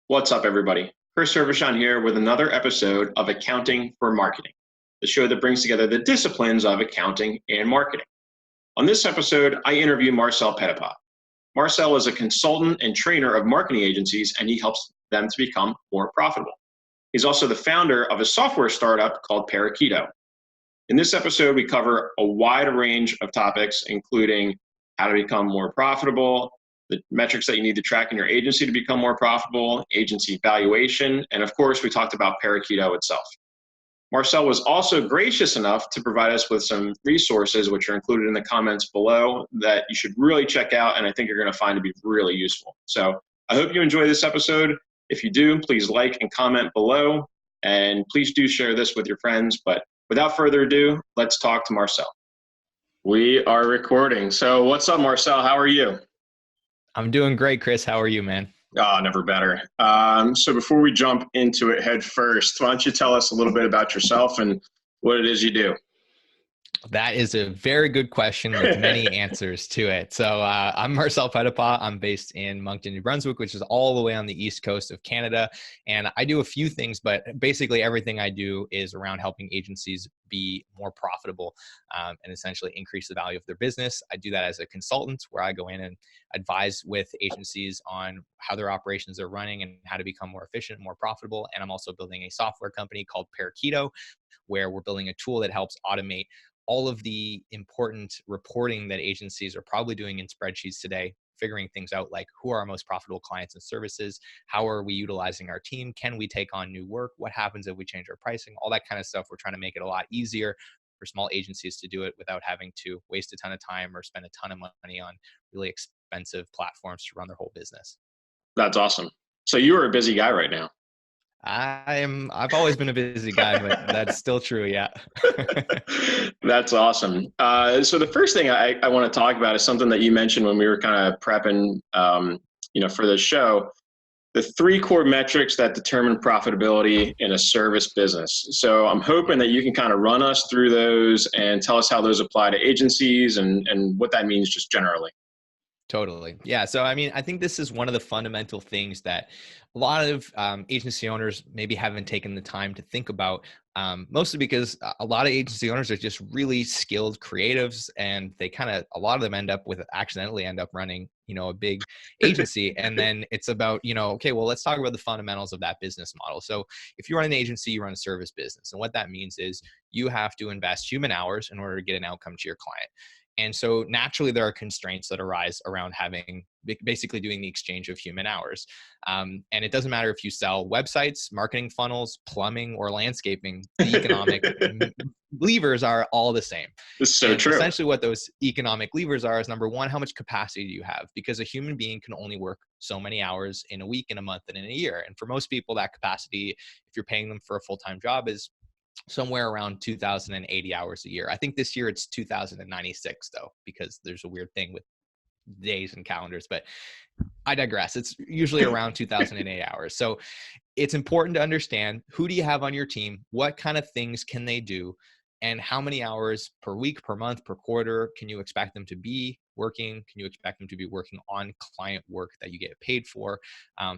What's up, everybody? Chris Servichon here with another episode of Accounting for Marketing, the show that brings together the disciplines of accounting and marketing. On this episode, I interview Marcel Petitpas. Marcel is a consultant and trainer of marketing agencies, and he helps them to become more profitable. He's also the founder of a software startup called Parakeeto. In this episode, we cover a wide range of topics, including how to become more profitable, the metrics that you need to track in your agency to become more profitable, agency valuation, and of course, we talked about Parakeeto itself. Marcel was also gracious enough to provide us with some resources, which are included in the comments below, that you should really check out, and I think you're going to find to be really useful. So I hope you enjoy this episode. If you do, please like and comment below, and please do share this with your friends. But without further ado, let's talk to Marcel. We are recording. So what's up, Marcel? How are you? I'm doing great, Chris. How are you, man? Oh, never better. So before we jump into it head first, why don't you tell us a little bit about yourself and what it is you do? That is a very good question with many answers to it. So I'm Marcel Petitpas. I'm based in Moncton, New Brunswick, which is all the way on the east coast of Canada. And I do a few things, but basically everything I do is around helping agencies be more profitable and essentially increase the value of their business. I do that as a consultant where I go in and advise with agencies on how their operations are running and how to become more efficient and more profitable. And I'm also building a software company called Parakeeto, where we're building a tool that helps automate all of the important reporting that agencies are probably doing in spreadsheets today, figuring things out like who are our most profitable clients and services, how are we utilizing our team, can we take on new work, what happens if we change our pricing, all that kind of stuff. We're trying to make it a lot easier for small agencies to do it without having to waste a ton of time or spend a ton of money on really expensive platforms to run their whole business. That's awesome. So you are a busy guy right now. I've always been a busy guy, but that's still true. Yeah. That's awesome. So the first thing I want to talk about is something that you mentioned when we were kind of prepping, for the show, the three core metrics that determine profitability in a service business. So I'm hoping that you can kind of run us through those and tell us how those apply to agencies and what that means just generally. Totally. Yeah. So, I mean, I think this is one of the fundamental things that a lot of agency owners maybe haven't taken the time to think about, mostly because a lot of agency owners are just really skilled creatives, and a lot of them accidentally end up running, a big agency. And then it's about, okay, well, let's talk about the fundamentals of that business model. So if you run an agency, you run a service business. And what that means is you have to invest human hours in order to get an outcome to your client. And so naturally, there are constraints that arise around basically doing the exchange of human hours. And it doesn't matter if you sell websites, marketing funnels, plumbing, or landscaping, the economic levers are all the same. This is so and true. Essentially what those economic levers are is, number one, how much capacity do you have? Because a human being can only work so many hours in a week, in a month, and in a year. And for most people, that capacity, if you're paying them for a full-time job, is somewhere around 2,080 hours a year. I think this year it's 2,096 though, because there's a weird thing with days and calendars, but I digress. It's usually around 2,008 hours. So it's important to understand, who do you have on your team? What kind of things can they do? And how many hours per week, per month, per quarter can you expect them to be working? Can you expect them to be working on client work that you get paid for?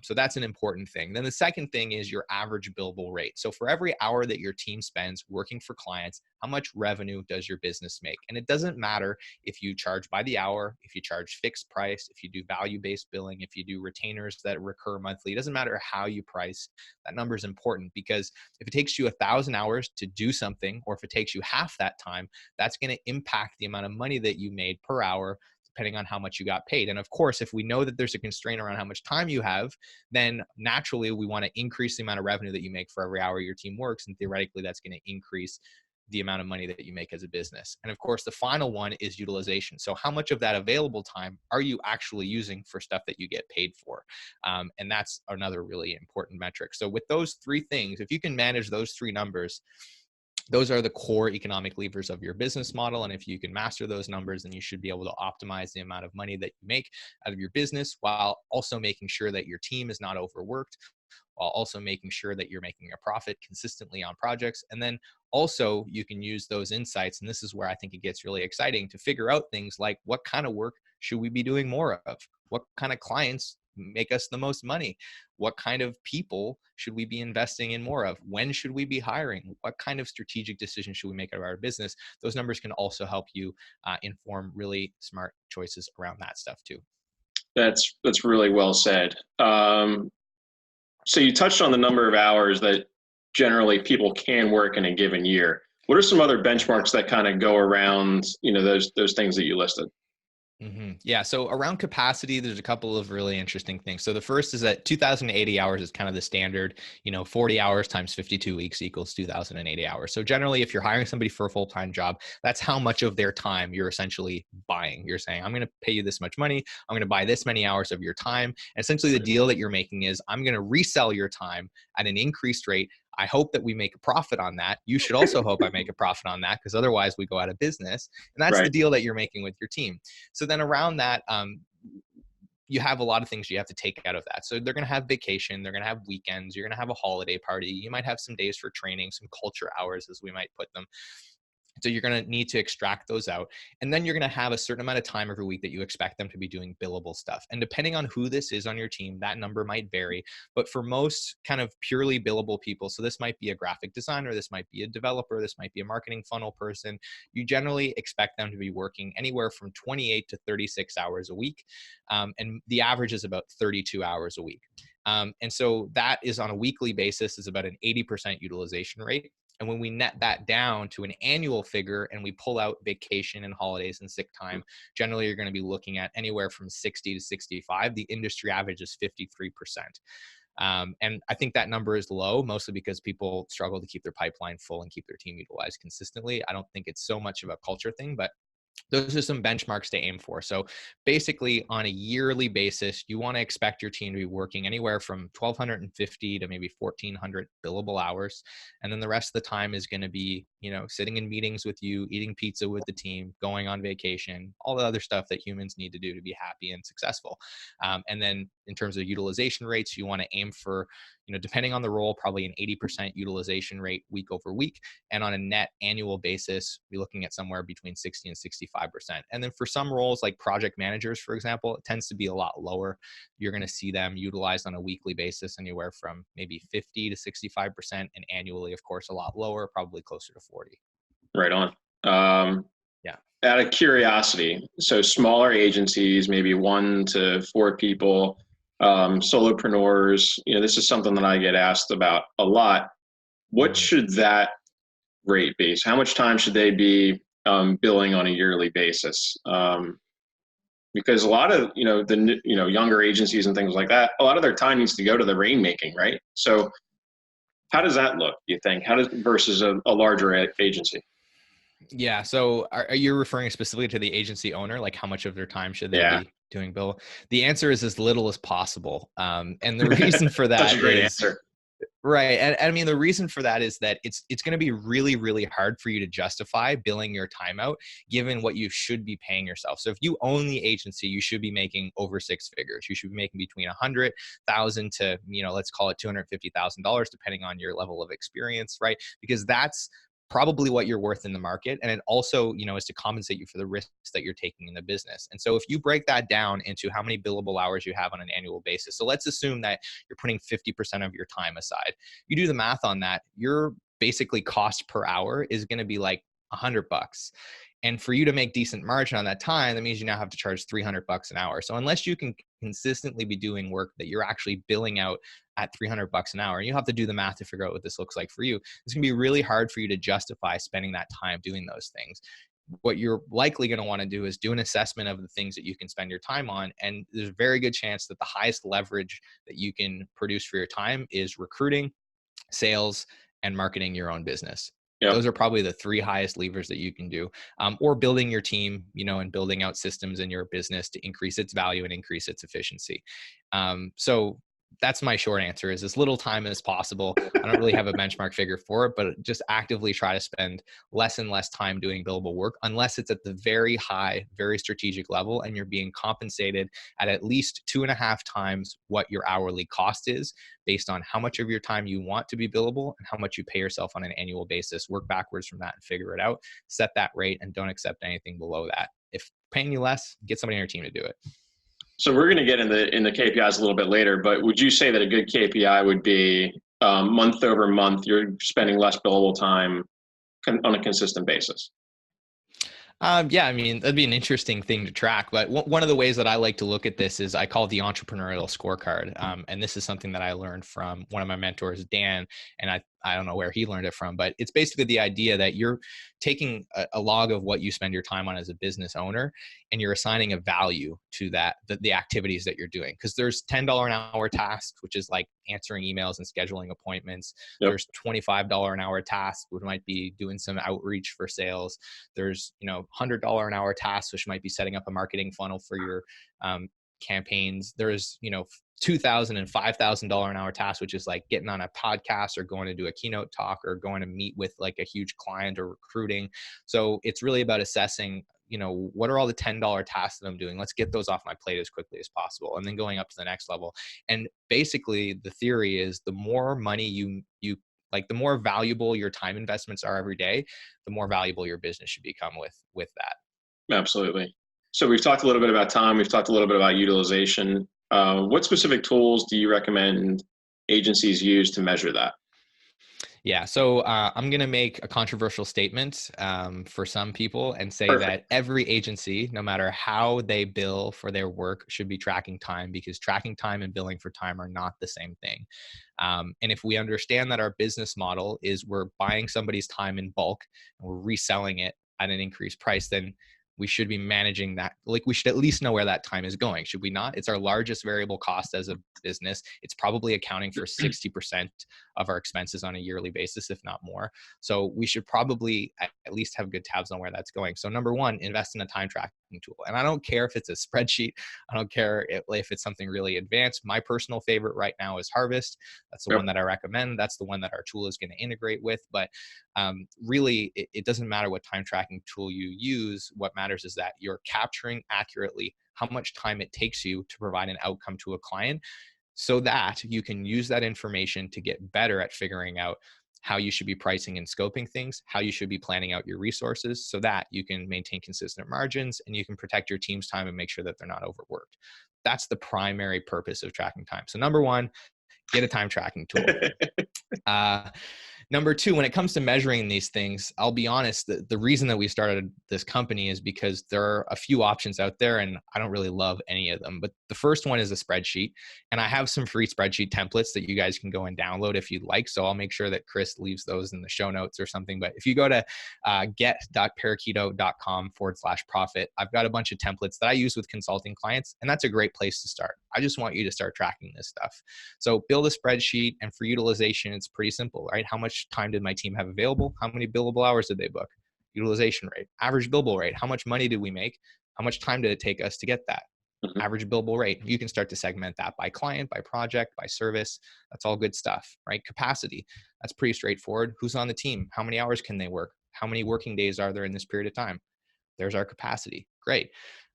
So that's an important thing. Then the second thing is your average billable rate. So for every hour that your team spends working for clients, how much revenue does your business make? And it doesn't matter if you charge by the hour, if you charge fixed price, if you do value-based billing, if you do retainers that recur monthly. It doesn't matter how you price. That number is important, because if it takes you 1,000 hours to do something, or if it takes you half that time, that's going to impact the amount of money that you made per hour, depending on how much you got paid. And of course, if we know that there's a constraint around how much time you have, then naturally we want to increase the amount of revenue that you make for every hour your team works. And theoretically, that's going to increase the amount of money that you make as a business. And of course, the final one is utilization. So how much of that available time are you actually using for stuff that you get paid for? And that's another really important metric. So with those three things, if you can manage those three numbers, those are the core economic levers of your business model. And if you can master those numbers, then you should be able to optimize the amount of money that you make out of your business, while also making sure that your team is not overworked, while also making sure that you're making a profit consistently on projects. And then also you can use those insights, and this is where I think it gets really exciting, to figure out things like, what kind of work should we be doing more of? What kind of clients make us the most money? What kind of people should we be investing in more of? When should we be hiring? What kind of strategic decisions should we make out of our business? Those numbers can also help you inform really smart choices around that stuff too. That's really well said. So you touched on the number of hours that generally people can work in a given year. What are some other benchmarks that kind of go around, those things that you listed? Yeah. So around capacity, there's a couple of really interesting things. So the first is that 2,080 hours is kind of the standard, 40 hours times 52 weeks equals 2,080 hours. So generally, if you're hiring somebody for a full-time job, that's how much of their time you're essentially buying. You're saying, I'm going to pay you this much money. I'm going to buy this many hours of your time. And essentially the deal that you're making is I'm going to resell your time at an increased rate. I hope that we make a profit on that. You should also hope I make a profit on that, because otherwise we go out of business. And that's the Right. deal that you're making with your team. So then around that, you have a lot of things you have to take out of that. So they're going to have vacation, they're going to have weekends, you're going to have a holiday party, you might have some days for training, some culture hours, as we might put them. So you're going to need to extract those out. And then you're going to have a certain amount of time every week that you expect them to be doing billable stuff. And depending on who this is on your team, that number might vary. But for most kind of purely billable people, so this might be a graphic designer, this might be a developer, this might be a marketing funnel person, you generally expect them to be working anywhere from 28 to 36 hours a week. And the average is about 32 hours a week. And so that is on a weekly basis is about an 80% utilization rate. And when we net that down to an annual figure and we pull out vacation and holidays and sick time, generally you're going to be looking at anywhere from 60 to 65. The industry average is 53%. And I think that number is low, mostly because people struggle to keep their pipeline full and keep their team utilized consistently. I don't think it's so much of a culture thing, but those are some benchmarks to aim for. So basically on a yearly basis, you want to expect your team to be working anywhere from 1,250 to maybe 1,400 billable hours. And then the rest of the time is going to be, sitting in meetings with you, eating pizza with the team, going on vacation, all the other stuff that humans need to do to be happy and successful. And then in terms of utilization rates, you want to aim for, depending on the role, probably an 80% utilization rate week over week. And on a net annual basis, we're looking at somewhere between 60 and 65%. And then for some roles like project managers, for example, it tends to be a lot lower. You're going to see them utilized on a weekly basis anywhere from maybe 50 to 65%, and annually, of course, a lot lower, probably closer to 40. Right on. Yeah. Out of curiosity, so smaller agencies, maybe 1 to 4 people, solopreneurs, this is something that I get asked about a lot. What should that rate be? So how much time should they be billing on a yearly basis? Because a lot of the younger agencies and things like that, a lot of their time needs to go to the rainmaking, right? So how does that look, do you think? How does versus a larger agency? Yeah. So are you referring specifically to the agency owner? Like how much of their time should they Yeah. be doing bill? The answer is as little as possible. And the reason for Such that a great is answer. right. And I mean, the reason for that is that it's going to be really, really hard for you to justify billing your time out given what you should be paying yourself. So if you own the agency, you should be making over 6 figures. You should be making between 100,000 to, let's call it $250,000, depending on your level of experience, right? Because that's probably what you're worth in the market. And it also, is to compensate you for the risks that you're taking in the business. And so if you break that down into how many billable hours you have on an annual basis, so let's assume that you're putting 50% of your time aside. You do the math on that, your basically cost per hour is going to be like $100. And for you to make decent margin on that time, that means you now have to charge $300 an hour. So unless you can consistently be doing work that you're actually billing out at $300 an hour, and you have to do the math to figure out what this looks like for you, it's going to be really hard for you to justify spending that time doing those things. What you're likely going to want to do is do an assessment of the things that you can spend your time on. And there's a very good chance that the highest leverage that you can produce for your time is recruiting, sales, and marketing your own business. Yep. Those are probably the 3 highest levers that you can do, or building your team, and building out systems in your business to increase its value and increase its efficiency. So that's my short answer, is as little time as possible. I don't really have a benchmark figure for it, but just actively try to spend less and less time doing billable work, unless it's at the very high, very strategic level and you're being compensated at least 2.5 times what your hourly cost is, based on how much of your time you want to be billable and how much you pay yourself on an annual basis. Work backwards from that and figure it out. Set that rate and don't accept anything below that. If paying you less, get somebody on your team to do it. So we're going to get in the KPIs a little bit later, but would you say that a good KPI would be month over month, you're spending less billable time on a consistent basis? Yeah, I mean, that'd be an interesting thing to track. But one of the ways that I like to look at this is I call it the entrepreneurial scorecard. And this is something that I learned from one of my mentors, Dan, and I don't know where he learned it from, but it's basically the idea that you're taking a log of what you spend your time on as a business owner, and you're assigning a value to that, the activities that you're doing. Because there's $10 an hour tasks, which is like answering emails and scheduling appointments. Yep. There's $25 an hour tasks, which might be doing some outreach for sales. There's, $100 an hour tasks, which might be setting up a marketing funnel for your campaigns. There's, $2,000 and $5,000 an hour tasks, which is like getting on a podcast or going to do a keynote talk or going to meet with like a huge client or recruiting. So it's really about assessing, what are all the $10 tasks that I'm doing? Let's get those off my plate as quickly as possible. And then going up to the next level. And basically the theory is the more money you like, the more valuable your time investments are every day, the more valuable your business should become with that. Absolutely. So we've talked a little bit about time. We've talked a little bit about utilization. What specific tools do you recommend agencies use to measure that? Yeah, so I'm going to make a controversial statement for some people and say Perfect. that every agency, no matter how they bill for their work, should be tracking time, because tracking time and billing for time are not the same thing. And if we understand that our business model is we're buying somebody's time in bulk and we're reselling it at an increased price, then we should be managing that. Like, we should at least know where that time is going, should we not? It's our largest variable cost as a business. It's probably accounting for 60% of our expenses on a yearly basis, if not more. So we should probably at least have good tabs on where that's going. So number one, invest in a time tracking tool. And I don't care if it's a spreadsheet. I don't care if it's something really advanced. My personal favorite right now is Harvest. That's the Yep. one that I recommend. That's the one that our tool is going to integrate with. But really, it doesn't matter what time tracking tool you use. What matters is that you're capturing accurately how much time it takes you to provide an outcome to a client, so that you can use that information to get better at figuring out how you should be pricing and scoping things, how you should be planning out your resources, so that you can maintain consistent margins and you can protect your team's time and make sure that they're not overworked. That's the primary purpose of tracking time. So number one, get a time tracking tool. Number two, when it comes to measuring these things, I'll be honest, the reason that we started this company is because there are a few options out there and I don't really love any of them. But the first one is a spreadsheet. And I have some free spreadsheet templates that you guys can go and download if you'd like. So I'll make sure that Chris leaves those in the show notes or something. But if you go to get.parakeeto.com/profit, I've got a bunch of templates that I use with consulting clients. And that's a great place to start. I just want you to start tracking this stuff. So build a spreadsheet, and for utilization, it's pretty simple, right? How much time did my team have available? How many billable hours did they book? Utilization rate, average billable rate. How much money did we make? How much time did it take us to get that? Mhm. Average billable rate. You can start to segment that by client, by project, by service. That's all good stuff, right? Capacity. That's pretty straightforward. Who's on the team? How many hours can they work? How many working days are there in this period of time? There's our capacity. Great.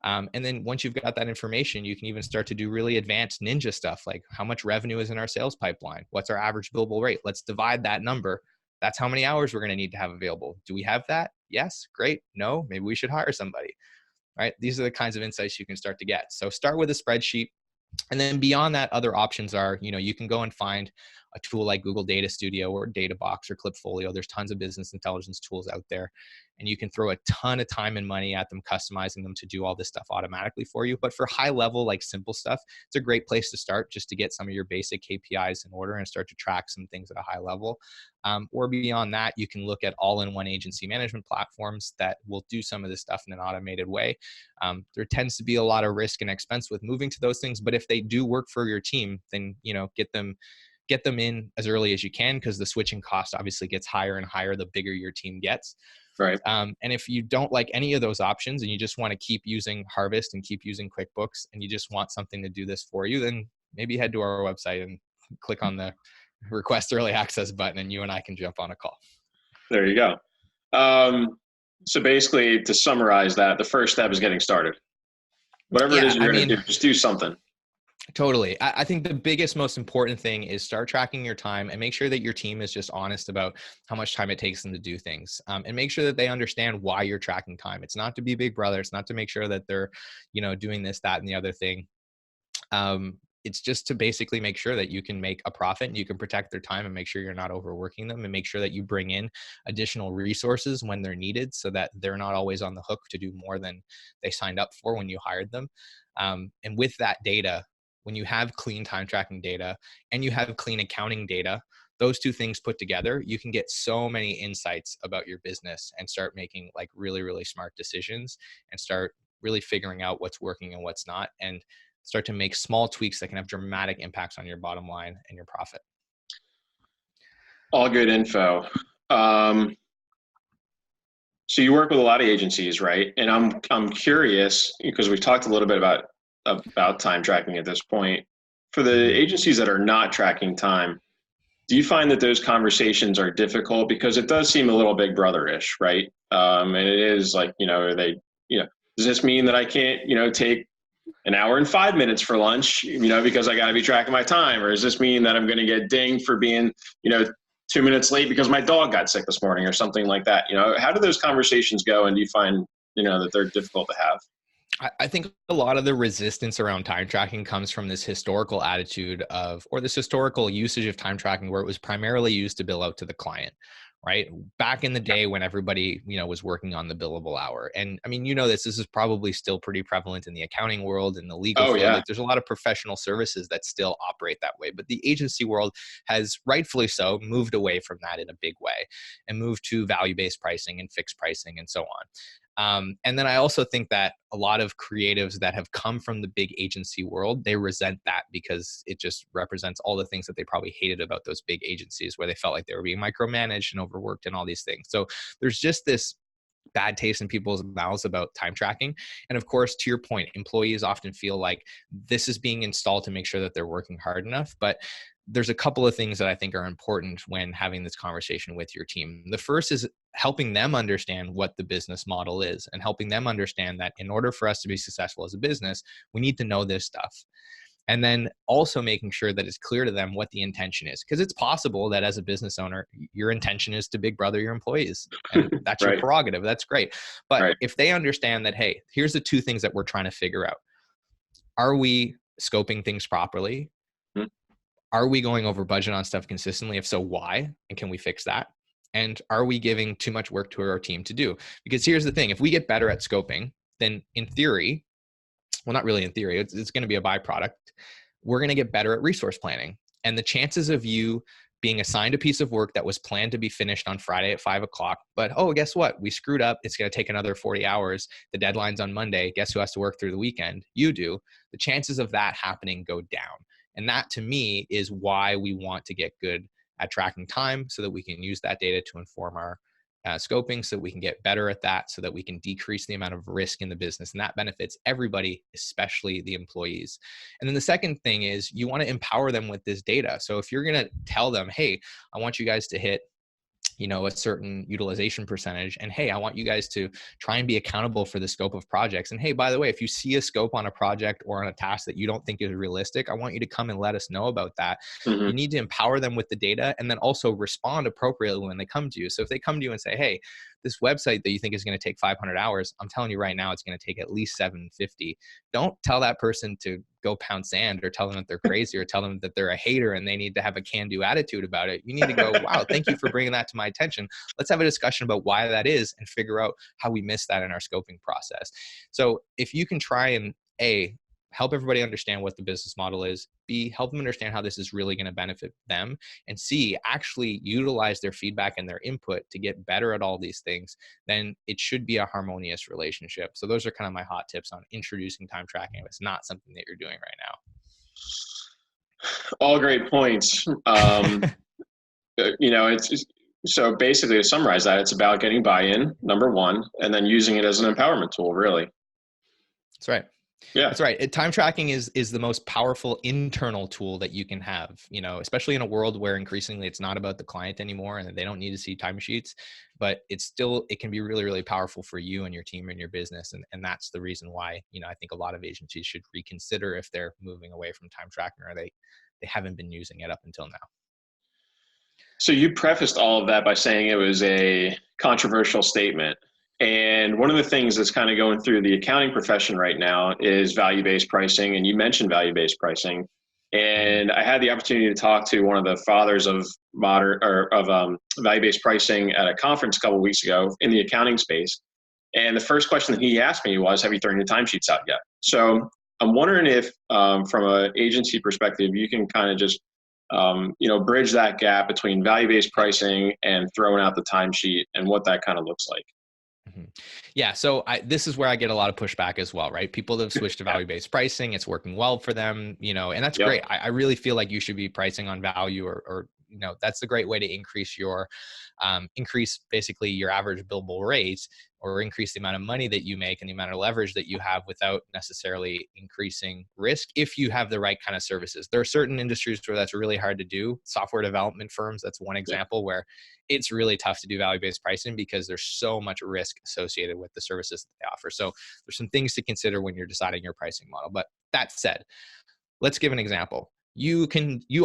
And then once you've got that information, you can even start to do really advanced ninja stuff, like how much revenue is in our sales pipeline? What's our average billable rate? Let's divide that number. That's how many hours we're going to need to have available. Do we have that? Yes. Great. No, maybe we should hire somebody, right? These are the kinds of insights you can start to get. So start with a spreadsheet. And then beyond that, other options are, you can go and find a tool like Google Data Studio or Databox or Clipfolio. There's tons of business intelligence tools out there, and you can throw a ton of time and money at them, customizing them to do all this stuff automatically for you. But for high level, like simple stuff, it's a great place to start, just to get some of your basic KPIs in order and start to track some things at a high level. Or beyond that, you can look at all-in-one agency management platforms that will do some of this stuff in an automated way. There tends to be a lot of risk and expense with moving to those things, but if they do work for your team, then get them in as early as you can, because the switching cost obviously gets higher and higher the bigger your team gets. Right. And if you don't like any of those options and you just want to keep using Harvest and keep using QuickBooks and you just want something to do this for you, then maybe head to our website and click on the request early access button, and you and I can jump on a call. There you go. So basically, to summarize that, the first step is getting started. Whatever it is you're going to do, just do something. Totally. I think the biggest, most important thing is start tracking your time and make sure that your team is just honest about how much time it takes them to do things, and make sure that they understand why you're tracking time. It's not to be big brother. It's not to make sure that they're, doing this, that, and the other thing. It's just to basically make sure that you can make a profit and you can protect their time and make sure you're not overworking them, and make sure that you bring in additional resources when they're needed so that they're not always on the hook to do more than they signed up for when you hired them. And with that data, when you have clean time tracking data and you have clean accounting data, those two things put together, you can get so many insights about your business and start making like really, really smart decisions and start really figuring out what's working and what's not, and start to make small tweaks that can have dramatic impacts on your bottom line and your profit. All good info. So you work with a lot of agencies, right? And I'm curious, because we've talked a little bit about time tracking at this point. For the agencies that are not tracking time, do you find that those conversations are difficult? Because it does seem a little Big Brother-ish, right? And it is like, are they, does this mean that I can't, take an hour and 5 minutes for lunch, because I got to be tracking my time? Or does this mean that I'm going to get dinged for being, 2 minutes late because my dog got sick this morning or something like that? How do those conversations go? And do you find, that they're difficult to have? I think a lot of the resistance around time tracking comes from this historical attitude or this historical usage of time tracking where it was primarily used to bill out to the client, right? Back in the day when everybody, was working on the billable hour. And I mean, this is probably still pretty prevalent in the accounting world and the legal field. Yeah. Like there's a lot of professional services that still operate that way, but the agency world has rightfully so moved away from that in a big way and moved to value-based pricing and fixed pricing and so on. And then I also think that a lot of creatives that have come from the big agency world, they resent that because it just represents all the things that they probably hated about those big agencies, where they felt like they were being micromanaged and overworked and all these things. So there's just this bad taste in people's mouths about time tracking. And of course, to your point, employees often feel like this is being installed to make sure that they're working hard enough. But there's a couple of things that I think are important when having this conversation with your team. The first is helping them understand what the business model is and helping them understand that in order for us to be successful as a business, we need to know this stuff. And then also making sure that it's clear to them what the intention is. Because it's possible that as a business owner, your intention is to big brother your employees. And that's Right. your prerogative. That's great. But Right. if they understand that, hey, here's the two things that we're trying to figure out. Are we scoping things properly? Mhm. Are we going over budget on stuff consistently? If so, why? And can we fix that? And are we giving too much work to our team to do? Because here's the thing, if we get better at scoping, then in theory, well, not really in theory, it's going to be a byproduct. We're going to get better at resource planning. And the chances of you being assigned a piece of work that was planned to be finished on Friday at 5 o'clock, but oh, guess what? We screwed up. It's going to take another 40 hours. The deadline's on Monday. Guess who has to work through the weekend? You do. The chances of that happening go down. And that to me is why we want to get good at tracking time so that we can use that data to inform our scoping, so that we can get better at that, so that we can decrease the amount of risk in the business. And that benefits everybody, especially the employees. And then the second thing is you want to empower them with this data. So if you're going to tell them, hey, I want you guys to hit a certain utilization percentage. And hey, I want you guys to try and be accountable for the scope of projects. And hey, by the way, if you see a scope on a project or on a task that you don't think is realistic, I want you to come and let us know about that. Mm-hmm. You need to empower them with the data and then also respond appropriately when they come to you. So if they come to you and say, hey, this website that you think is going to take 500 hours, I'm telling you right now, it's going to take at least 750. Don't tell that person to go pound sand or tell them that they're crazy or tell them that they're a hater and they need to have a can-do attitude about it. You need to go, wow, thank you for bringing that to my attention. Let's have a discussion about why that is and figure out how we missed that in our scoping process. So if you can try and A, help everybody understand what the business model is, B, help them understand how this is really going to benefit them, and C, actually utilize their feedback and their input to get better at all these things, then it should be a harmonious relationship. So those are kind of my hot tips on introducing time tracking if it's not something that you're doing right now. All great points. It's so basically to summarize that, it's about getting buy-in, number one, and then using it as an empowerment tool, really. That's right. Yeah. That's right. Time tracking is the most powerful internal tool that you can have, especially in a world where increasingly it's not about the client anymore and they don't need to see timesheets, but it can be really, really powerful for you and your team and your business. And that's the reason why, I think a lot of agencies should reconsider if they're moving away from time tracking or they haven't been using it up until now. So you prefaced all of that by saying it was a controversial statement. And one of the things that's kind of going through the accounting profession right now is value-based pricing. And you mentioned value-based pricing. And I had the opportunity to talk to one of the fathers of value-based pricing at a conference a couple of weeks ago in the accounting space. And the first question that he asked me was, have you thrown your timesheets out yet? So I'm wondering if, from an agency perspective, you can kind of just, bridge that gap between value-based pricing and throwing out the timesheet and what that kind of looks like. Yeah. So this is where I get a lot of pushback as well, right? People that have switched to value-based pricing, it's working well for them, and that's great. I really feel like you should be pricing on value or that's the great way to increase basically your average billable rates, or increase the amount of money that you make and the amount of leverage that you have without necessarily increasing risk if you have the right kind of services. There are certain industries where that's really hard to do. Software development firms, that's one example where it's really tough to do value-based pricing because there's so much risk associated with the services that they offer. So there's some things to consider when you're deciding your pricing model. But that said, let's give an example. You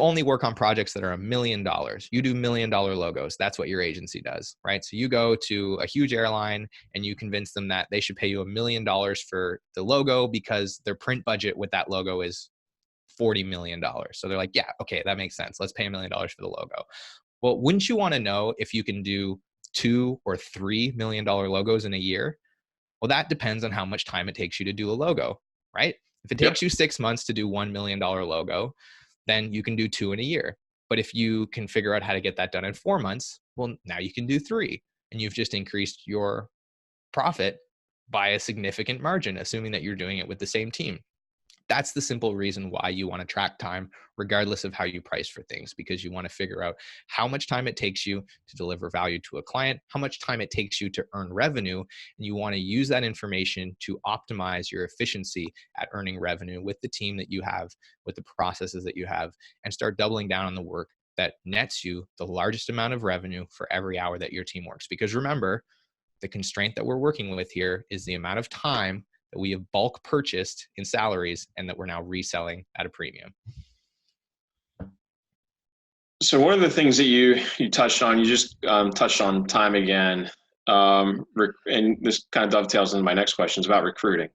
only work on projects that are $1 million. You do $1 million logos. That's what your agency does, right? So you go to a huge airline and you convince them that they should pay you $1 million for the logo because their print budget with that logo is $40 million. So they're like, yeah, okay, that makes sense. Let's pay $1 million for the logo. Well, wouldn't you want to know if you can do $2 or $3 million logos in a year? Well, that depends on how much time it takes you to do a logo, right? If it takes you 6 months to do $1 million logo, then you can do 2 in a year. But if you can figure out how to get that done in 4 months, well, now you can do 3, and you've just increased your profit by a significant margin, assuming that you're doing it with the same team. That's the simple reason why you want to track time, regardless of how you price for things, because you want to figure out how much time it takes you to deliver value to a client, how much time it takes you to earn revenue, and you want to use that information to optimize your efficiency at earning revenue with the team that you have, with the processes that you have, and start doubling down on the work that nets you the largest amount of revenue for every hour that your team works. Because remember, the constraint that we're working with here is the amount of time that we have bulk purchased in salaries and that we're now reselling at a premium. So one of the things that you touched on, you just touched on time again, and this kind of dovetails into my next question, is about recruiting.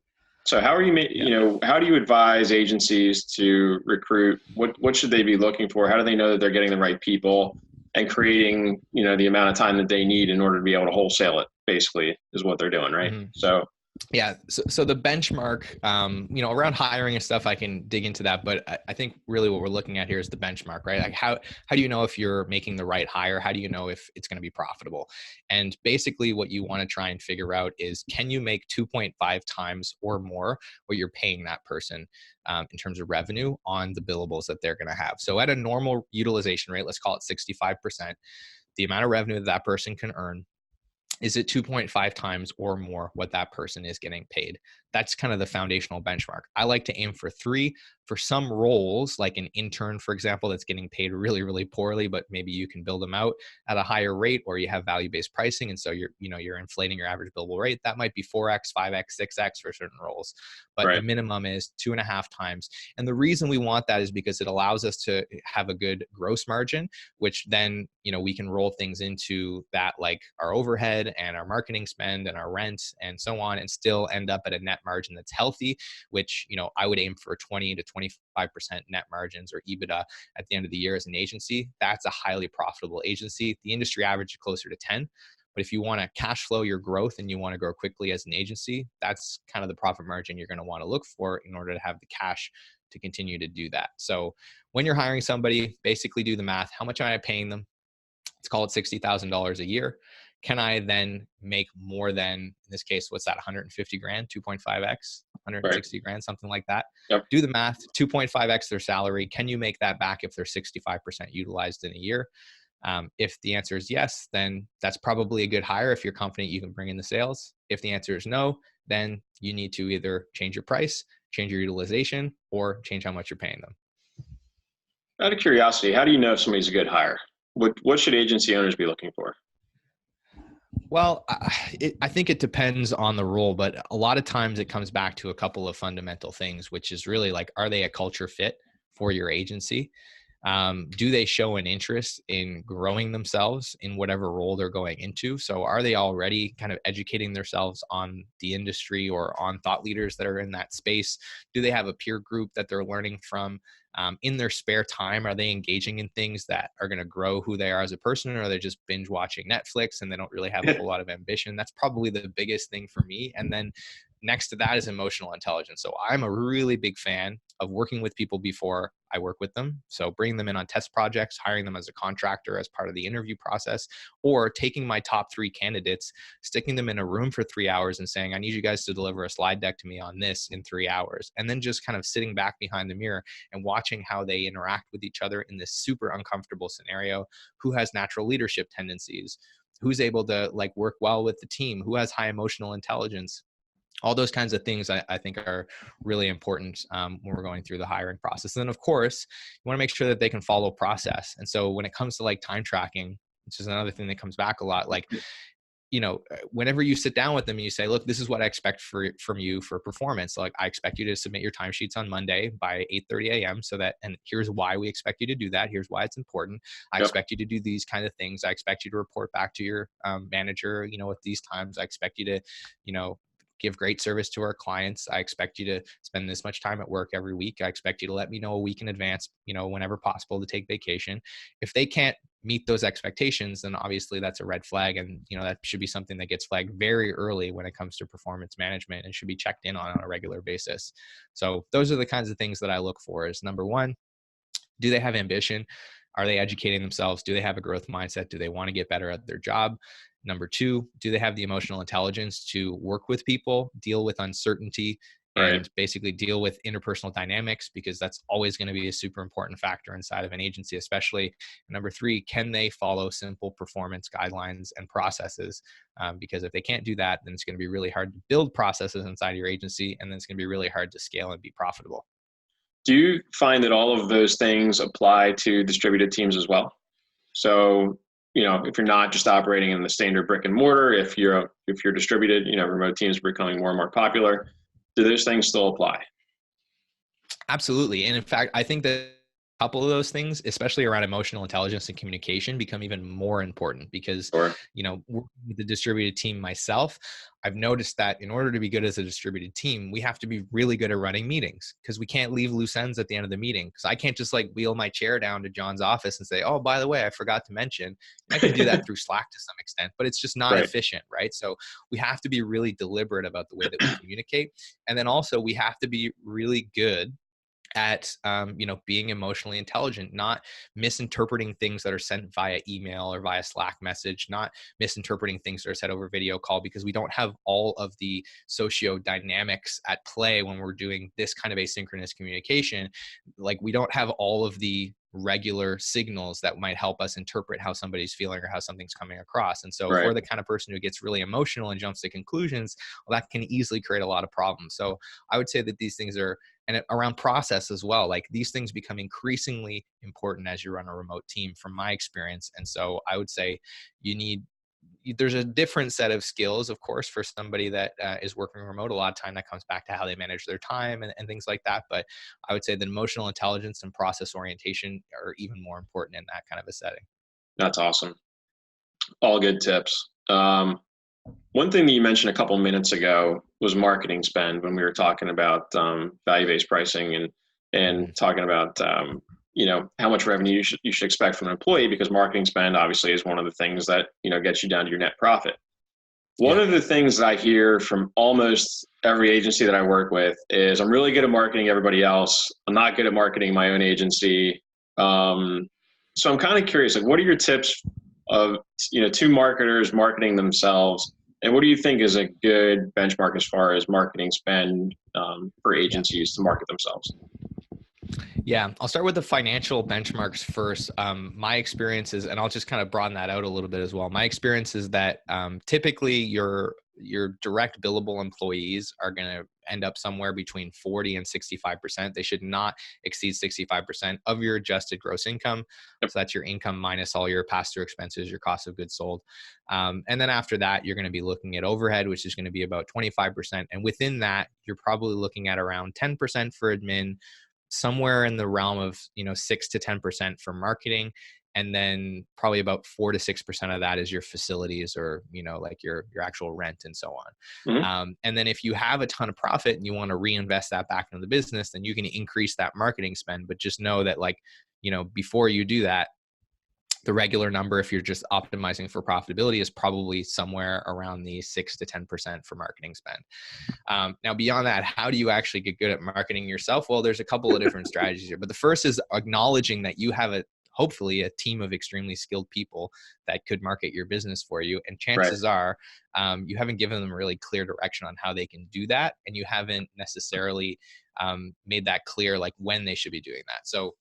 So how are you, how do you advise agencies to recruit? What should they be looking for? How do they know that they're getting the right people and creating, the amount of time that they need in order to be able to wholesale it, basically, is what they're doing, right? Mm-hmm. So yeah. So the benchmark, around hiring and stuff, I can dig into that. But I think really what we're looking at here is the benchmark, right? Like how do you know if you're making the right hire? How do you know if it's going to be profitable? And basically what you want to try and figure out is, can you make 2.5 times or more what you're paying that person in terms of revenue on the billables that they're going to have? So at a normal utilization rate, let's call it 65%, the amount of revenue that that person can earn, is it 2.5 times or more what that person is getting paid? That's kind of the foundational benchmark. I like to aim for 3. For some roles, like an intern, for example, that's getting paid really, really poorly, but maybe you can build them out at a higher rate, or you have value-based pricing, and so you're inflating your average billable rate. That might be 4x, 5x, 6x for certain roles, but right. The minimum is 2.5 times. And the reason we want that is because it allows us to have a good gross margin, which then we can roll things into that, like our overhead and our marketing spend and our rent and so on, and still end up at a net margin that's healthy, which I would aim for 20 to 25% net margins or EBITDA at the end of the year as an agency. That's a highly profitable agency. The industry average is closer to 10. But if you want to cash flow your growth and you want to grow quickly as an agency, that's kind of the profit margin you're going to want to look for in order to have the cash to continue to do that. So when you're hiring somebody, basically do the math. How much am I paying them? Let's call it $60,000 a year. Can I then make more than, in this case, what's that, 150 grand, 2.5x, 160 right. grand, something like that? Yep. Do the math, 2.5x their salary. Can you make that back if they're 65% utilized in a year? If the answer is yes, then that's probably a good hire if you're confident you can bring in the sales. If the answer is no, then you need to either change your price, change your utilization, or change how much you're paying them. Out of curiosity, how do you know if somebody's a good hire? What should agency owners be looking for? Well, I think it depends on the role, but a lot of times it comes back to a couple of fundamental things, which is really like, are they a culture fit for your agency? Do they show an interest in growing themselves in whatever role they're going into? So are they already kind of educating themselves on the industry or on thought leaders that are in that space? Do they have a peer group that they're learning from? In their spare time, are they engaging in things that are going to grow who they are as a person, or are they just binge watching Netflix and they don't really have a whole lot of ambition? That's probably the biggest thing for me. And then next to that is emotional intelligence. So I'm a really big fan of working with people before I work with them. So bringing them in on test projects, hiring them as a contractor as part of the interview process, or taking my top 3 candidates, sticking them in a room for 3 hours and saying, I need you guys to deliver a slide deck to me on this in 3 hours. And then just kind of sitting back behind the mirror and watching how they interact with each other in this super uncomfortable scenario. Who has natural leadership tendencies? Who's able to like work well with the team? Who has high emotional intelligence? All those kinds of things I think are really important when we're going through the hiring process. And then of course, you want to make sure that they can follow process. And so when it comes to like time tracking, which is another thing that comes back a lot, like, whenever you sit down with them and you say, look, this is what I expect from you for performance. Like I expect you to submit your timesheets on Monday by 8:30 a.m. and here's why we expect you to do that. Here's why it's important. I Yep. expect you to do these kind of things. I expect you to report back to your manager, at these times. I expect you to, give great service to our clients. I expect you to spend this much time at work every week. I expect you to let me know a week in advance, whenever possible, to take vacation. If they can't meet those expectations, then obviously that's a red flag. And, that should be something that gets flagged very early when it comes to performance management and should be checked in on a regular basis. So those are the kinds of things that I look for is number one, do they have ambition? Are they educating themselves? Do they have a growth mindset? Do they want to get better at their job? Number two, do they have the emotional intelligence to work with people, deal with uncertainty, Right. and basically deal with interpersonal dynamics? Because that's always going to be a super important factor inside of an agency, especially. Number three, can they follow simple performance guidelines and processes? Because if they can't do that, then it's going to be really hard to build processes inside of your agency, and then it's going to be really hard to scale and be profitable. Do you find that all of those things apply to distributed teams as well? So, if you're not just operating in the standard brick and mortar, if you're distributed, remote teams are becoming more and more popular. Do those things still apply? Absolutely. And in fact, I think that a couple of those things, especially around emotional intelligence and communication, become even more important because, Or working with the distributed team myself, I've noticed that in order to be good as a distributed team, we have to be really good at running meetings because we can't leave loose ends at the end of the meeting. Because I can't just like wheel my chair down to John's office and say, oh, by the way, I forgot to mention. And I can do that through Slack to some extent, but it's just not right, efficient, right? So we have to be really deliberate about the way that we communicate. And then also we have to be really good at being emotionally intelligent, not misinterpreting things that are sent via email or via Slack message, not misinterpreting things that are said over video call, because we don't have all of the socio dynamics at play when we're doing this kind of asynchronous communication. Like we don't have all of the regular signals that might help us interpret how somebody's feeling or how something's coming across. And so if right. we're the kind of person who gets really emotional and jumps to conclusions, well, that can easily create a lot of problems. So I would say that these things are, and around process as well, like these things become increasingly important as you run a remote team from my experience. And so I would say there's a different set of skills, of course, for somebody that is working remote. A lot of time that comes back to how they manage their time and things like that. But I would say that emotional intelligence and process orientation are even more important in that kind of a setting. That's awesome. All good tips. One thing that you mentioned a couple minutes ago was marketing spend when we were talking about value-based pricing and Mhm. talking about how much revenue you should expect from an employee, because marketing spend obviously is one of the things that gets you down to your net profit. One Yeah. of the things that I hear from almost every agency that I work with is I'm really good at marketing everybody else. I'm not good at marketing my own agency. So I'm kind of curious, like, what are your tips of, to marketers marketing themselves? And what do you think is a good benchmark as far as marketing spend for Yeah. agencies to market themselves? Yeah, I'll start with the financial benchmarks first. My experience is, and I'll just kind of broaden that out a little bit as well. My experience is that typically your direct billable employees are going to end up somewhere between 40 and 65%. They should not exceed 65% of your adjusted gross income. Yep. So that's your income minus all your pass-through expenses, your cost of goods sold. And then after that, you're going to be looking at overhead, which is going to be about 25%. And within that, you're probably looking at around 10% for admin, somewhere in the realm of, 6 to 10% for marketing. And then probably about 4 to 6% of that is your facilities, or, like your actual rent and so on. Mhm. And then if you have a ton of profit and you want to reinvest that back into the business, then you can increase that marketing spend. But just know that, like, before you do that, the regular number, if you're just optimizing for profitability, is probably somewhere around the 6 to 10% for marketing spend. Now, beyond that, how do you actually get good at marketing yourself? Well, there's a couple of different strategies here, but the first is acknowledging that you have hopefully a team of extremely skilled people that could market your business for you. And Right. chances are, you haven't given them really clear direction on how they can do that. And you haven't necessarily made that clear, like when they should be doing that. So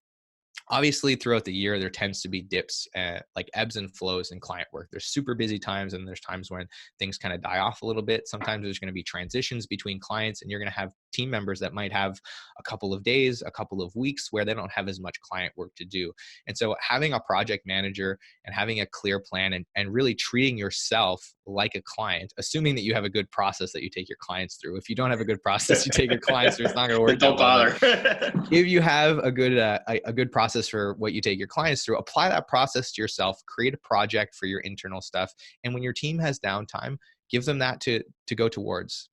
obviously throughout the year, there tends to be dips, like ebbs and flows in client work. There's super busy times, and there's times when things kind of die off a little bit. Sometimes there's going to be transitions between clients, and you're going to have team members that might have a couple of days, a couple of weeks where they don't have as much client work to do. And so having a project manager and having a clear plan, and really treating yourself like a client, assuming that you have a good process that you take your clients through. If you don't have a good process you take your clients through, it's not going to work. Don't bother. If you have a good process for what you take your clients through, apply that process to yourself, create a project for your internal stuff. And when your team has downtime, give them that to go towards,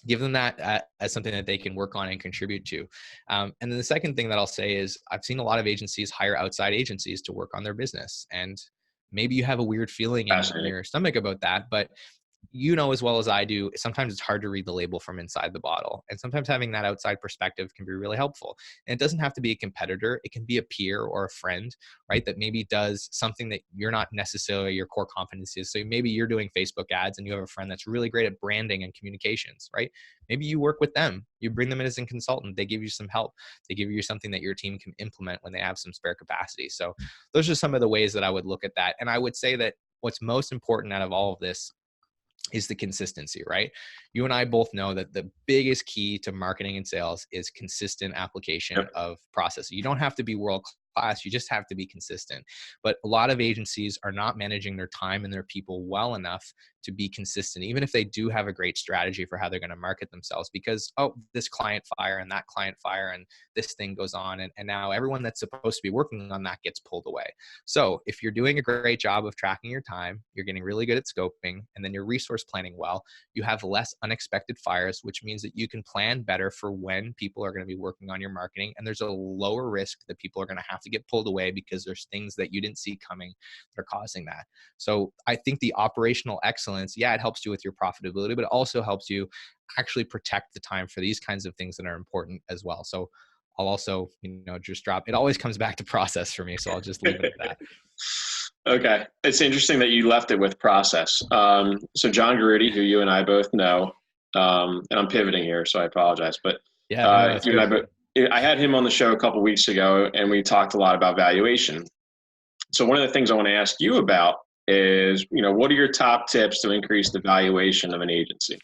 give them that as something that they can work on and contribute to. And then the second thing that I'll say is, I've seen a lot of agencies hire outside agencies to work on their business. And maybe you have a weird feeling in your stomach about that, but as well as I do, sometimes it's hard to read the label from inside the bottle. And sometimes having that outside perspective can be really helpful. And it doesn't have to be a competitor. It can be a peer or a friend, right? That maybe does something that you're not necessarily your core competency is. So maybe you're doing Facebook ads and you have a friend that's really great at branding and communications, right? Maybe you work with them. You bring them in as a consultant. They give you some help. They give you something that your team can implement when they have some spare capacity. So those are some of the ways that I would look at that. And I would say that what's most important out of all of this is the consistency, right? You and I both know that the biggest key to marketing and sales is consistent application of process. You don't have to be world class, you just have to be consistent. But a lot of agencies are not managing their time and their people well enough to be consistent, even if they do have a great strategy for how they're going to market themselves, because, this client fire and that client fire and this thing goes on. And now everyone that's supposed to be working on that gets pulled away. So if you're doing a great job of tracking your time, you're getting really good at scoping, and then you're resource planning well, you have less unexpected fires, which means that you can plan better for when people are going to be working on your marketing. And there's a lower risk that people are going to have to get pulled away because there's things that you didn't see coming that are causing that. So I think the operational excellence, it helps you with your profitability, but it also helps you actually protect the time for these kinds of things that are important as well. So I'll also, just drop, it always comes back to process for me. So I'll just leave it at that. Okay. It's interesting that you left it with process. So John Garutti, who you and I both know, and I'm pivoting here, so I apologize, but that's you and I had him on the show a couple of weeks ago, and we talked a lot about valuation. So one of the things I want to ask you about is, what are your top tips to increase the valuation of an agency?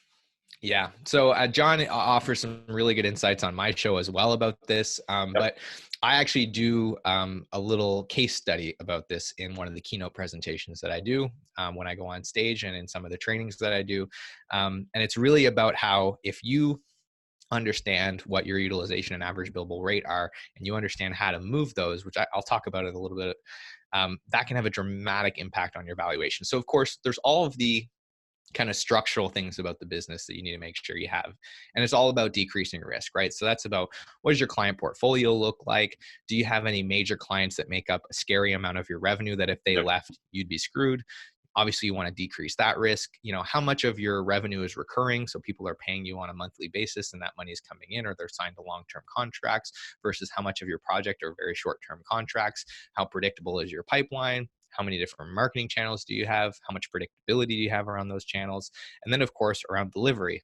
Yeah. So John offers some really good insights on my show as well about this. But I actually do a little case study about this in one of the keynote presentations that I do when I go on stage and in some of the trainings that I do. And it's really about how, if you understand what your utilization and average billable rate are, and you understand how to move those, which I'll talk about in a little bit, that can have a dramatic impact on your valuation. So of course, there's all of the kind of structural things about the business that you need to make sure you have. And it's all about decreasing risk, right? So that's about, what does your client portfolio look like? Do you have any major clients that make up a scary amount of your revenue that if they left, you'd be screwed? Obviously, you want to decrease that risk. How much of your revenue is recurring? So people are paying you on a monthly basis and that money is coming in, or they're signed to long-term contracts, versus how much of your project are very short-term contracts? How predictable is your pipeline? How many different marketing channels do you have? How much predictability do you have around those channels? And then, of course, around delivery.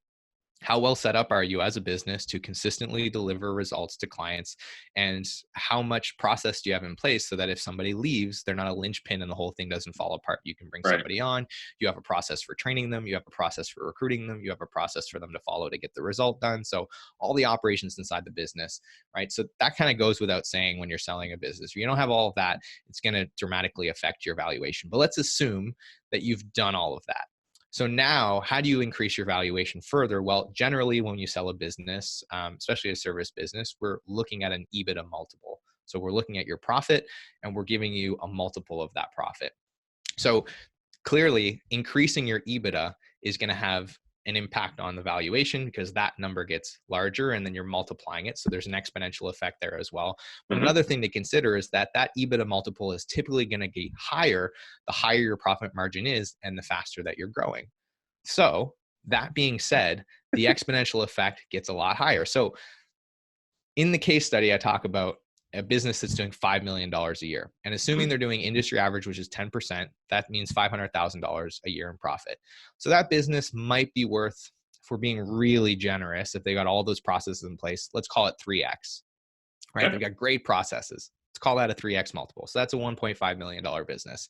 How well set up are you as a business to consistently deliver results to clients? And how much process do you have in place so that if somebody leaves, they're not a linchpin and the whole thing doesn't fall apart? You can bring somebody on. You have a process for training them. You have a process for recruiting them. You have a process for them to follow to get the result done. So all the operations inside the business, right? So that kind of goes without saying when you're selling a business. If you don't have all of that, it's going to dramatically affect your valuation. But let's assume that you've done all of that. So now, how do you increase your valuation further? Well, generally, when you sell a business, especially a service business, we're looking at an EBITDA multiple. So we're looking at your profit and we're giving you a multiple of that profit. So clearly, increasing your EBITDA is going to have an impact on the valuation because that number gets larger and then you're multiplying it. So there's an exponential effect there as well. But another thing to consider is that that EBITDA multiple is typically going to get higher the higher your profit margin is and the faster that you're growing. So that being said, the exponential effect gets a lot higher. So in the case study, I talk about a business that's doing $5 million a year. And assuming they're doing industry average, which is 10%, that means $500,000 a year in profit. So that business might be worth, if we're being really generous, if they got all those processes in place, let's call it 3x, right? Okay. They've got great processes. Let's call that a 3x multiple. So that's a $1.5 million business.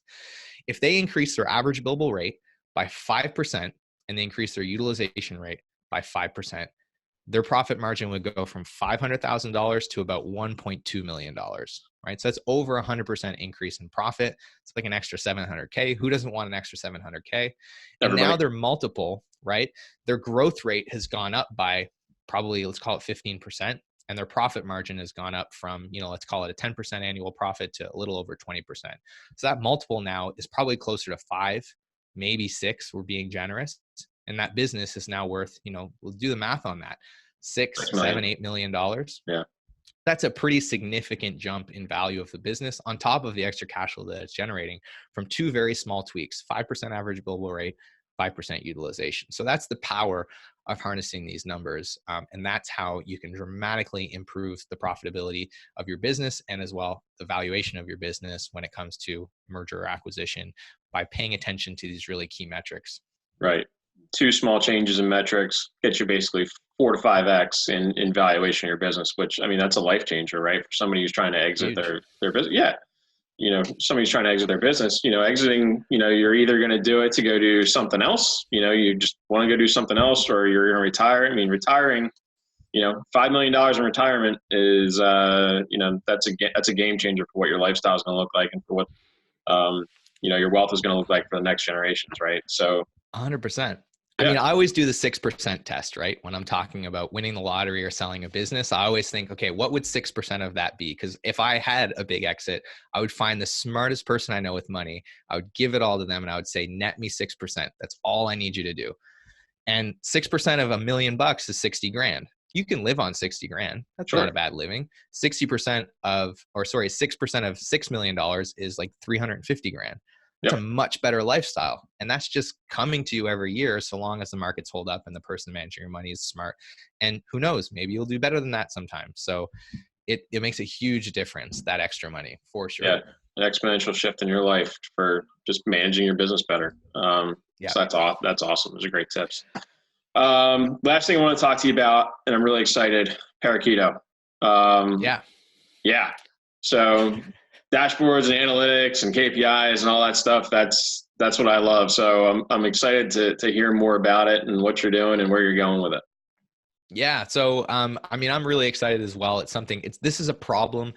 If they increase their average billable rate by 5% and they increase their utilization rate by 5%, their profit margin would go from $500,000 to about $1.2 million, right? So that's over 100% increase in profit. It's like an extra 700K. Who doesn't want an extra 700K? And now their multiple, right? Their growth rate has gone up by probably, let's call it 15%. And their profit margin has gone up from, let's call it a 10% annual profit to a little over 20%. So that multiple now is probably closer to 5, maybe 6. We're being generous. And that business is now worth, we'll do the math on that, $6, $7, $8 million. Yeah. That's a pretty significant jump in value of the business on top of the extra cash flow that it's generating from 2 very small tweaks, 5% average billable rate, 5% utilization. So that's the power of harnessing these numbers. And that's how you can dramatically improve the profitability of your business and as well the valuation of your business when it comes to merger or acquisition by paying attention to these really key metrics. Right. 2 small changes in metrics get you basically 4 to 5x in valuation of your business, which, I mean, that's a life changer, right? For somebody who's trying to exit their business. Yeah. Somebody's trying to exit their business, exiting, you're either going to do it to go do something else, you just want to go do something else, or you're going to retire. I mean, retiring, $5 million in retirement is, that's a game changer for what your lifestyle is going to look like and for what, your wealth is going to look like for the next generations. Right. So 100%. Yeah. I mean, I always do the 6% test, right? When I'm talking about winning the lottery or selling a business, I always think, okay, what would 6% of that be? Because if I had a big exit, I would find the smartest person I know with money. I would give it all to them and I would say, net me 6%. That's all I need you to do. And 6% of $1 million is 60 grand. You can live on 60 grand. That's not a bad living. 6% of $6 million is like 350 grand. It's a much better lifestyle. And that's just coming to you every year, so long as the markets hold up and the person managing your money is smart. And who knows, maybe you'll do better than that sometimes. So it makes a huge difference, that extra money, for sure. Yeah, an exponential shift in your life for just managing your business better. So that's awesome. Those are great tips. Last thing I want to talk to you about, and I'm really excited, Parakeeto. Yeah. So dashboards and analytics and KPIs and all that stuff, that's what I love. So I'm excited to hear more about it and what you're doing and where you're going with it. Yeah. So, I'm really excited as well. This is a problem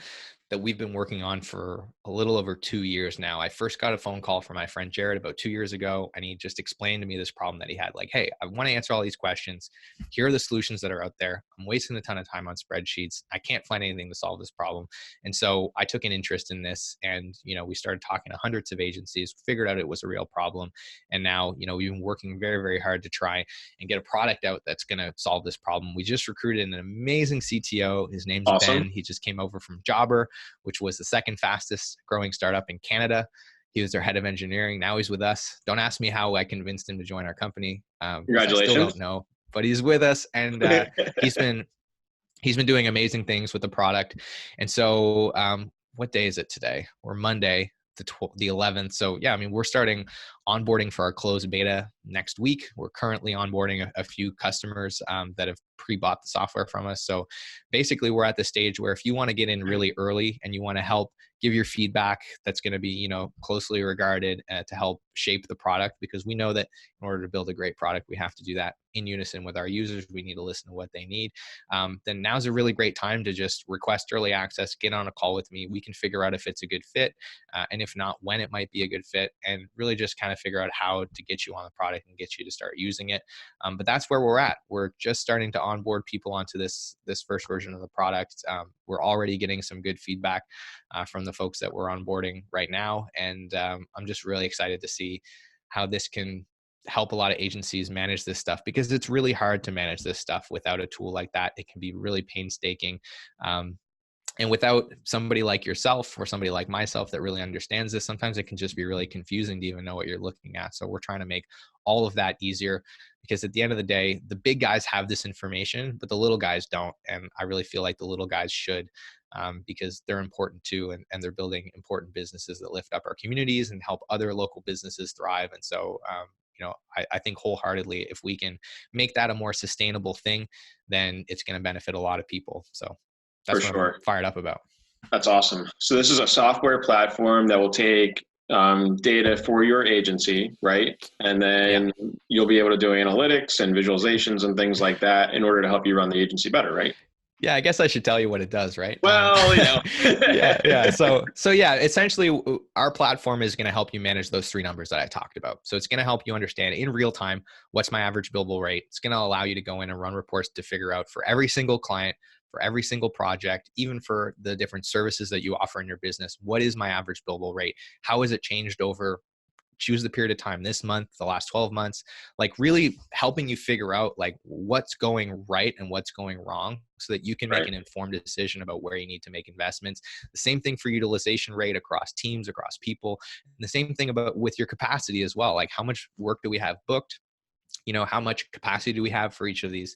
that we've been working on for a little over 2 years now. I first got a phone call from my friend Jared about 2 years ago, and he just explained to me this problem that he had. Like, hey, I want to answer all these questions. Here are the solutions that are out there. I'm wasting a ton of time on spreadsheets. I can't find anything to solve this problem. And so I took an interest in this, and we started talking to hundreds of agencies, figured out it was a real problem. And now, we've been working very, very hard to try and get a product out that's going to solve this problem. We just recruited an amazing CTO. His name's Ben. He just came over from Jobber, which was the second fastest growing startup in Canada. He was their head of engineering. Now he's with us. Don't ask me how I convinced him to join our company. Congratulations. I still don't know, but he's with us, and he's been doing amazing things with the product. And so, what day is it today? We're Monday, the 11th. So yeah, we're starting onboarding for our closed beta next week. We're currently onboarding a few customers that have pre-bought the software from us. So basically we're at the stage where if you want to get in really early and you want to help give your feedback, that's going to be, closely regarded to help shape the product, because we know that in order to build a great product, we have to do that in unison with our users. We need to listen to what they need. Then now's a really great time to just request early access, get on a call with me. We can figure out if it's a good fit. And if not, when it might be a good fit, and really just kind trying to figure out how to get you on the product and get you to start using it. But that's where we're at. We're just starting to onboard people onto this first version of the product. We're already getting some good feedback from the folks that we're onboarding right now. And I'm just really excited to see how this can help a lot of agencies manage this stuff, because it's really hard to manage this stuff without a tool like that. It can be really painstaking. And without somebody like yourself or somebody like myself that really understands this, sometimes it can just be really confusing to even know what you're looking at. So we're trying to make all of that easier, because at the end of the day, the big guys have this information, but the little guys don't. And I really feel like the little guys should, because they're important too. And they're building important businesses that lift up our communities and help other local businesses thrive. And so, I think wholeheartedly, if we can make that a more sustainable thing, then it's going to benefit a lot of people. So For that's what I'm sure. fired up about. That's awesome. So this is a software platform that will take data for your agency, right? And then you'll be able to do analytics and visualizations and things like that in order to help you run the agency better, right? Yeah, I guess I should tell you what it does, right? Well, yeah. So yeah, essentially our platform is going to help you manage those three numbers that I talked about. So it's going to help you understand in real time, what's my average billable rate. It's going to allow you to go in and run reports to figure out for every single client, for every single project, even for the different services that you offer in your business, what is my average billable rate? How has it changed over, choose the period of time, this month, the last 12 months, like really helping you figure out like what's going right and what's going wrong, so that you can make an informed decision about where you need to make investments. The same thing for utilization rate across teams, across people, and the same thing about with your capacity as well. Like how much work do we have booked? How much capacity do we have for each of these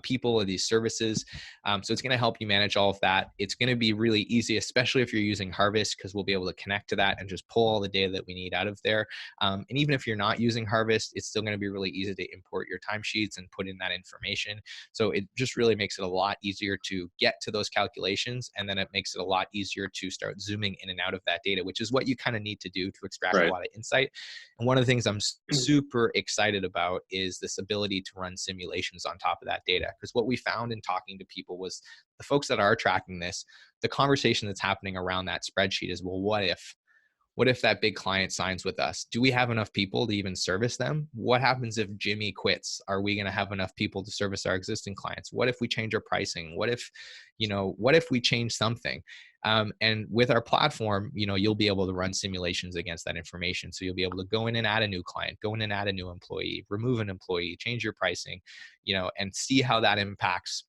people or these services? So it's going to help you manage all of that. It's going to be really easy, especially if you're using Harvest, because we'll be able to connect to that and just pull all the data that we need out of there. And even if you're not using Harvest, it's still going to be really easy to import your timesheets and put in that information. So it just really makes it a lot easier to get to those calculations. And then it makes it a lot easier to start zooming in and out of that data, which is what you kind of need to do to extract a lot of insight. And one of the things I'm super excited about is this ability to run simulations on top of that data. Because what we found in talking to people was the folks that are tracking this, the conversation that's happening around that spreadsheet is, well, what if that big client signs with us? Do we have enough people to even service them? What happens if Jimmy quits? Are we going to have enough people to service our existing clients? What if we change our pricing? What if we change something? And with our platform, you'll be able to run simulations against that information. So you'll be able to go in and add a new client, go in and add a new employee, remove an employee, change your pricing, and see how that impacts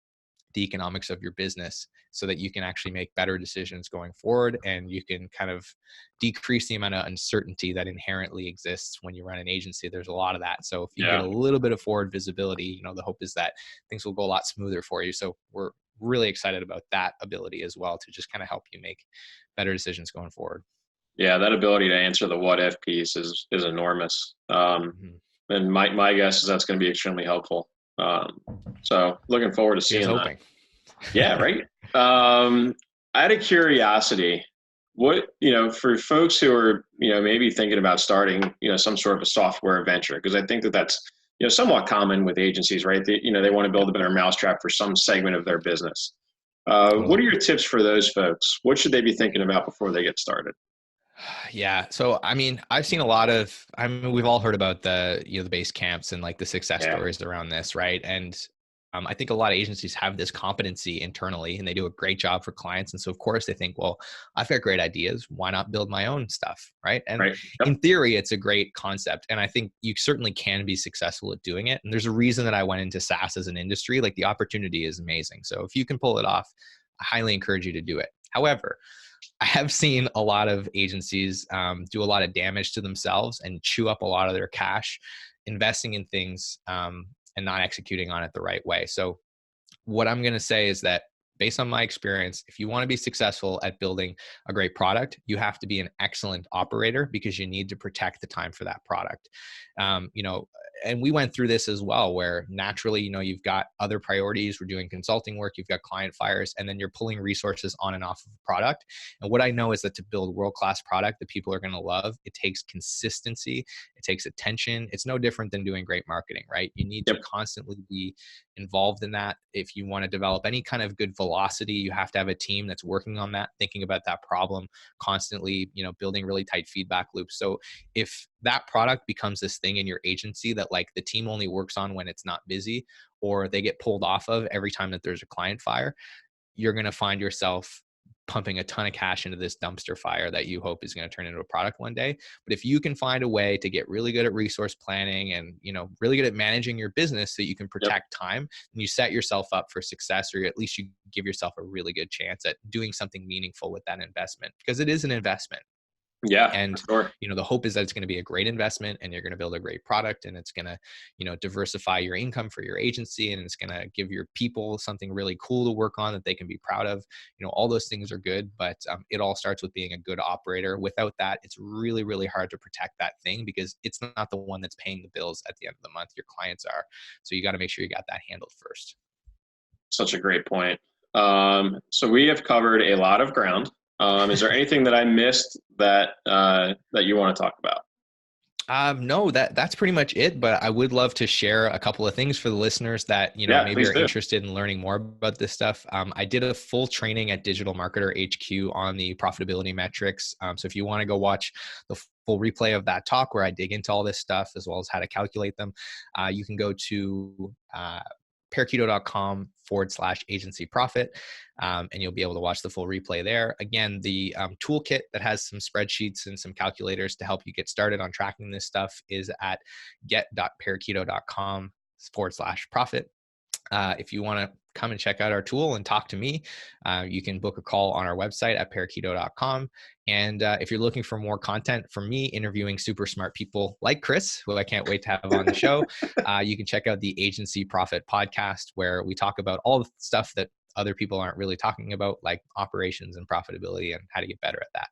the economics of your business, so that you can actually make better decisions going forward, and you can kind of decrease the amount of uncertainty that inherently exists when you run an agency. There's a lot of that. So if you get a little bit of forward visibility, the hope is that things will go a lot smoother for you. So we're really excited about that ability as well, to just kind of help you make better decisions going forward. Yeah, that ability to answer the what if piece is enormous. And my guess is that's going to be extremely helpful. So looking forward to seeing that. Yeah, right. Out of curiosity, what, for folks who are, maybe thinking about starting, some sort of a software venture, because I think that that's, somewhat common with agencies, right? They want to build a better mousetrap for some segment of their business. What are your tips for those folks? What should they be thinking about before they get started? Yeah. So, I've seen we've all heard about the base camps and like the success stories around this, right? And I think a lot of agencies have this competency internally, and they do a great job for clients. And so, of course, they think, well, I've got great ideas. Why not build my own stuff, right? And in theory, it's a great concept. And I think you certainly can be successful at doing it. And there's a reason that I went into SaaS as an industry. Like, the opportunity is amazing. So if you can pull it off, I highly encourage you to do it. However, I have seen a lot of agencies do a lot of damage to themselves and chew up a lot of their cash, investing in things and not executing on it the right way. So what I'm going to say is that, based on my experience, if you want to be successful at building a great product, you have to be an excellent operator, because you need to protect the time for that product. And we went through this as well, where naturally, you've got other priorities. We're doing consulting work, you've got client fires, and then you're pulling resources on and off of a product. And what I know is that to build world-class product that people are going to love, it takes consistency, it takes attention. It's no different than doing great marketing, right? You need to constantly be involved in that. If you want to develop any kind of good velocity, you have to have a team that's working on that, thinking about that problem constantly, building really tight feedback loops. So if that product becomes this thing in your agency that like the team only works on when it's not busy, or they get pulled off of every time that there's a client fire, you're going to find yourself pumping a ton of cash into this dumpster fire that you hope is going to turn into a product one day. But if you can find a way to get really good at resource planning and, really good at managing your business so you can protect time, and you set yourself up for success, or at least you give yourself a really good chance at doing something meaningful with that investment, because it is an investment. Yeah, And, for sure. the hope is that it's going to be a great investment and you're going to build a great product, and it's going to, diversify your income for your agency, and it's going to give your people something really cool to work on that they can be proud of. All those things are good, but it all starts with being a good operator. Without that, it's really, really hard to protect that thing, because it's not the one that's paying the bills at the end of the month. Your clients are. So you got to make sure you got that handled first. Such a great point. So we have covered a lot of ground. Is there anything that I missed that you want to talk about? No, that's pretty much it. But I would love to share a couple of things for the listeners that, maybe are interested in learning more about this stuff. I did a full training at Digital Marketer HQ on the profitability metrics. So if you want to go watch the full replay of that talk where I dig into all this stuff, as well as how to calculate them, you can go to parakeeto.com/agency profit. And you'll be able to watch the full replay there. Again, the toolkit that has some spreadsheets and some calculators to help you get started on tracking this stuff is at get.parakeeto.com/profit. If you want to come and check out our tool and talk to me, you can book a call on our website at parakeeto.com. And if you're looking for more content from me interviewing super smart people like Chris, who I can't wait to have on the show, you can check out the Agency Profit podcast, where we talk about all the stuff that other people aren't really talking about, like operations and profitability and how to get better at that.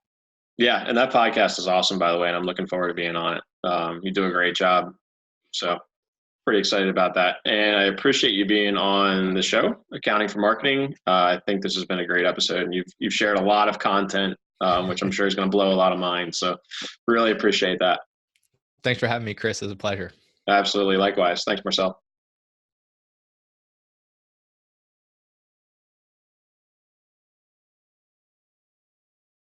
Yeah, and that podcast is awesome, by the way, and I'm looking forward to being on it. You do a great job. So pretty excited about that. And I appreciate you being on the show, Accounting for Marketing. I think this has been a great episode, and you've shared a lot of content, which I'm sure is going to blow a lot of minds. So really appreciate that. Thanks for having me, Chris. It was a pleasure. Absolutely. Likewise. Thanks, Marcel.